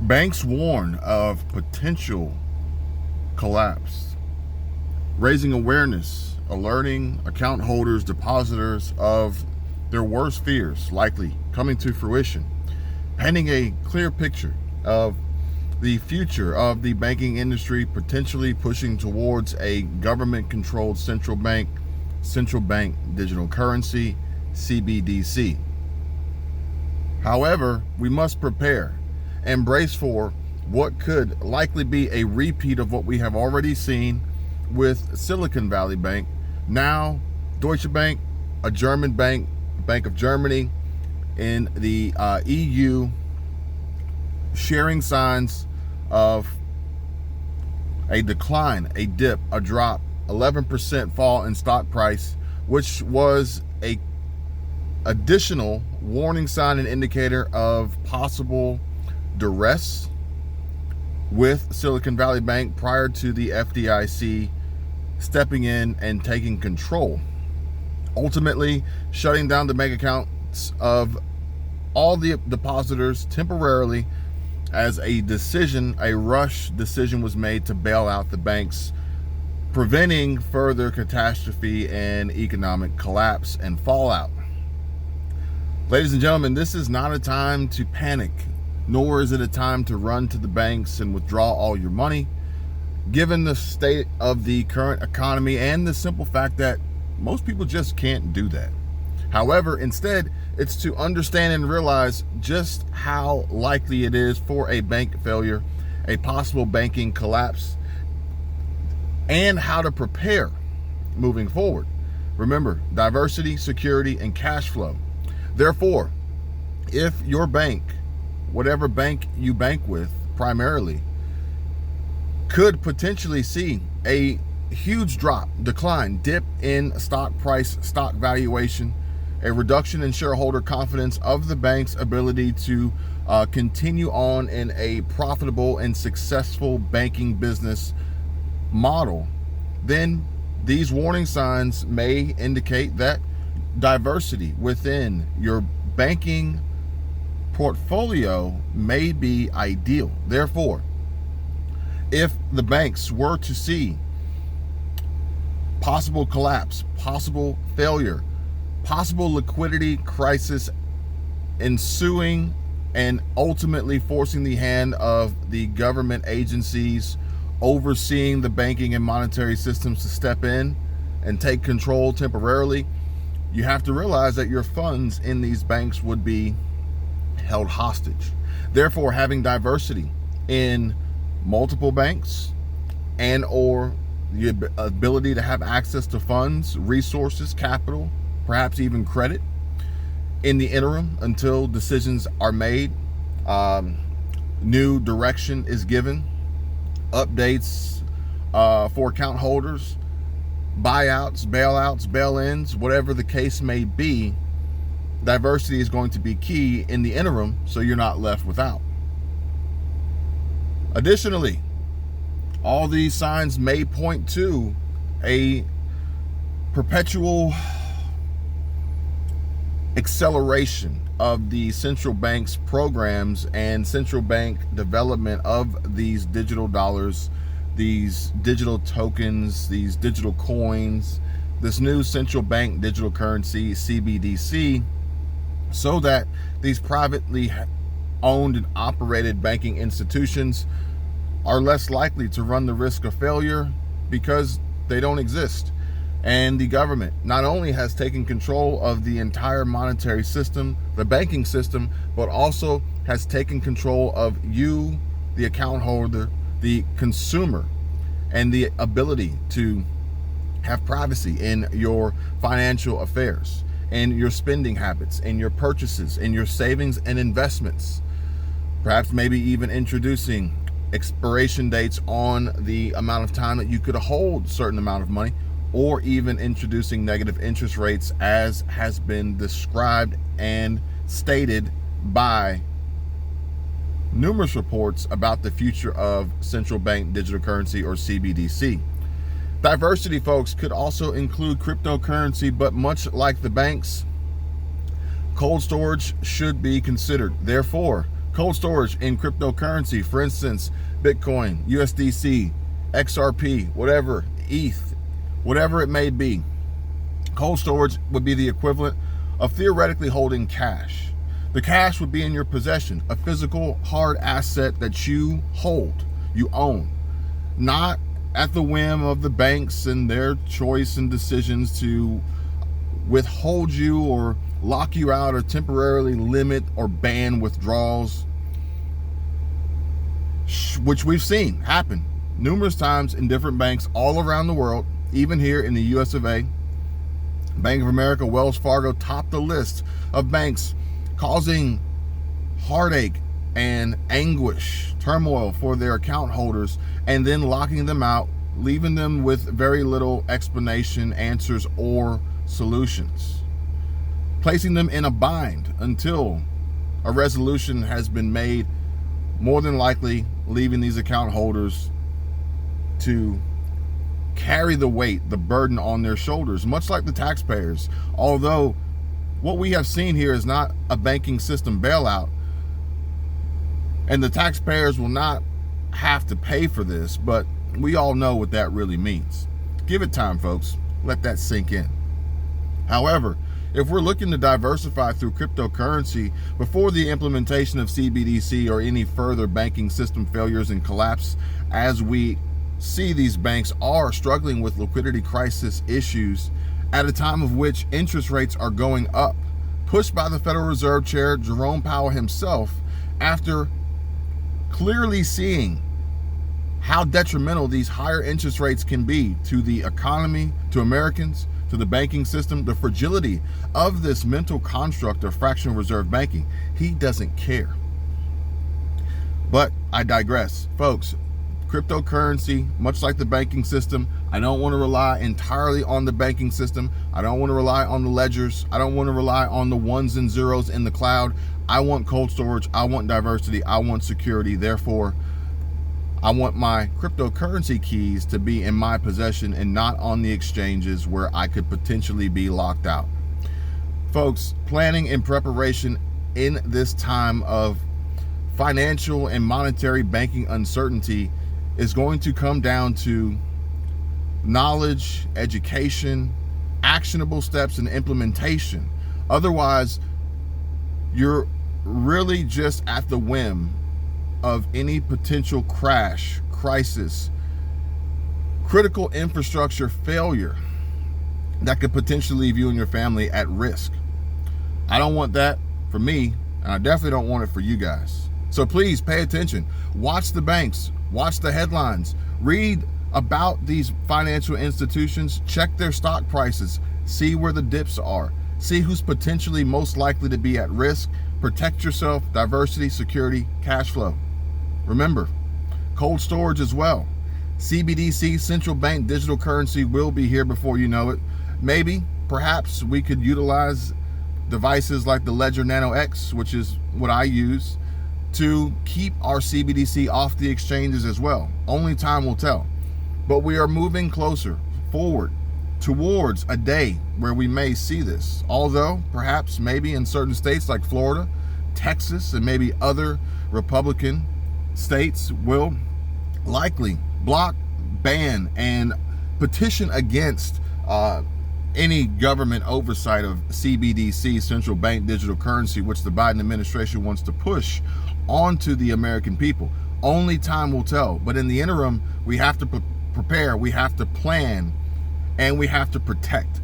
Banks warn of potential collapse, raising awareness, alerting account holders, depositors of their worst fears likely coming to fruition, painting a clear picture of the future of the banking industry, potentially pushing towards a government-controlled central bank digital currency, CBDC. However, we must prepare and brace for what could likely be a repeat of what we have already seen with Silicon Valley Bank, now Deutsche Bank, a German bank, Bank of Germany, in the EU, sharing signs of a decline, a dip, a drop, 11% fall in stock price, which was a additional warning sign and indicator of possible duress with Silicon Valley Bank prior to the FDIC stepping in and taking control, ultimately shutting down the bank accounts of all the depositors temporarily, as a rush decision was made to bail out the banks, preventing further catastrophe and economic collapse and fallout. Ladies and gentlemen, this is not a time to panic, nor is it a time to run to the banks and withdraw all your money, given the state of the current economy and the simple fact that most people just can't do that. However, instead, it's to understand and realize just how likely it is for a bank failure, a possible banking collapse, and how to prepare moving forward. Remember, diversity, security, and cash flow. Therefore, if your bank, whatever bank you bank with primarily, could potentially see a huge decline, dip in stock price, stock valuation, a reduction in shareholder confidence of the bank's ability to continue on in a profitable and successful banking business model, then these warning signs may indicate that diversity within your banking portfolio may be ideal. Therefore, if the banks were to see possible collapse, possible failure, possible liquidity crisis ensuing, and ultimately forcing the hand of the government agencies overseeing the banking and monetary systems to step in and take control temporarily, you have to realize that your funds in these banks would be held hostage. Therefore, having diversity in multiple banks and or the ability to have access to funds, resources, capital, perhaps even credit in the interim until decisions are made, new direction is given, updates for account holders, buyouts, bailouts, bail-ins, whatever the case may be, diversity is going to be key in the interim so you're not left without. Additionally, all these signs may point to a perpetual acceleration of the central bank's programs and central bank development of these digital dollars, these digital tokens, these digital coins, this new central bank digital currency, CBDC, so that these privately owned and operated banking institutions are less likely to run the risk of failure because they don't exist. And the government not only has taken control of the entire monetary system, the banking system, but also has taken control of you, the account holder, the consumer, and the ability to have privacy in your financial affairs, in your spending habits, in your purchases, in your savings and investments. Perhaps maybe even introducing expiration dates on the amount of time that you could hold a certain amount of money, or even introducing negative interest rates, as has been described and stated by numerous reports about the future of central bank digital currency, or CBDC. Diversity, folks, could also include cryptocurrency, but much like the banks, cold storage should be considered. Therefore, Cold storage in cryptocurrency, for instance, Bitcoin, USDC, XRP, whatever, ETH, whatever it may be. Cold storage would be the equivalent of theoretically holding cash. The cash would be in your possession, a physical, hard asset that you hold, you own, not at the whim of the banks and their choice and decisions to withhold you or lock you out or temporarily limit or ban withdrawals, which we've seen happen numerous times in different banks all around the world, even here in the US of A. Bank of America, Wells Fargo top the list of banks causing heartache and anguish, turmoil for their account holders, and then locking them out, leaving them with very little explanation, answers, or solutions, placing them in a bind until a resolution has been made, more than likely leaving these account holders to carry the weight, the burden on their shoulders, much like the taxpayers. Although what we have seen here is not a banking system bailout, and the taxpayers will not have to pay for this, but we all know what that really means. Give it time, folks. Let that sink in. However, if we're looking to diversify through cryptocurrency before the implementation of CBDC or any further banking system failures and collapse, as we see these banks are struggling with liquidity crisis issues at a time of which interest rates are going up, pushed by the Federal Reserve Chair Jerome Powell himself, after clearly seeing how detrimental these higher interest rates can be to the economy, to Americans, to the banking system, the fragility of this mental construct of fractional reserve banking. He doesn't care. But I digress. Folks, cryptocurrency, much like the banking system, I don't want to rely entirely on the banking system. I don't want to rely on the ledgers. I don't want to rely on the ones and zeros in the cloud. I want cold storage. I want diversity. I want security. Therefore, I want my cryptocurrency keys to be in my possession and not on the exchanges where I could potentially be locked out. Folks, planning and preparation in this time of financial and monetary banking uncertainty is going to come down to knowledge, education, actionable steps, and implementation. Otherwise, you're really just at the whim of any potential crash, crisis, critical infrastructure failure that could potentially leave you and your family at risk. I don't want that for me, and I definitely don't want it for you guys. So please pay attention. Watch the banks, watch the headlines, read about these financial institutions, check their stock prices, see where the dips are, see who's potentially most likely to be at risk. Protect yourself, diversity, security, cash flow. Remember, cold storage as well. CBDC, central bank digital currency, will be here before you know it. Maybe, perhaps we could utilize devices like the Ledger Nano X, which is what I use, to keep our CBDC off the exchanges as well. Only time will tell. But we are moving closer forward towards a day where we may see this. Although, perhaps, maybe in certain states like Florida, Texas, and maybe other Republican states will likely block, ban, and petition against any government oversight of CBDC, central bank digital currency, which the Biden administration wants to push onto the American people. Only time will tell. But in the interim, we have to prepare, we have to plan, and we have to protect.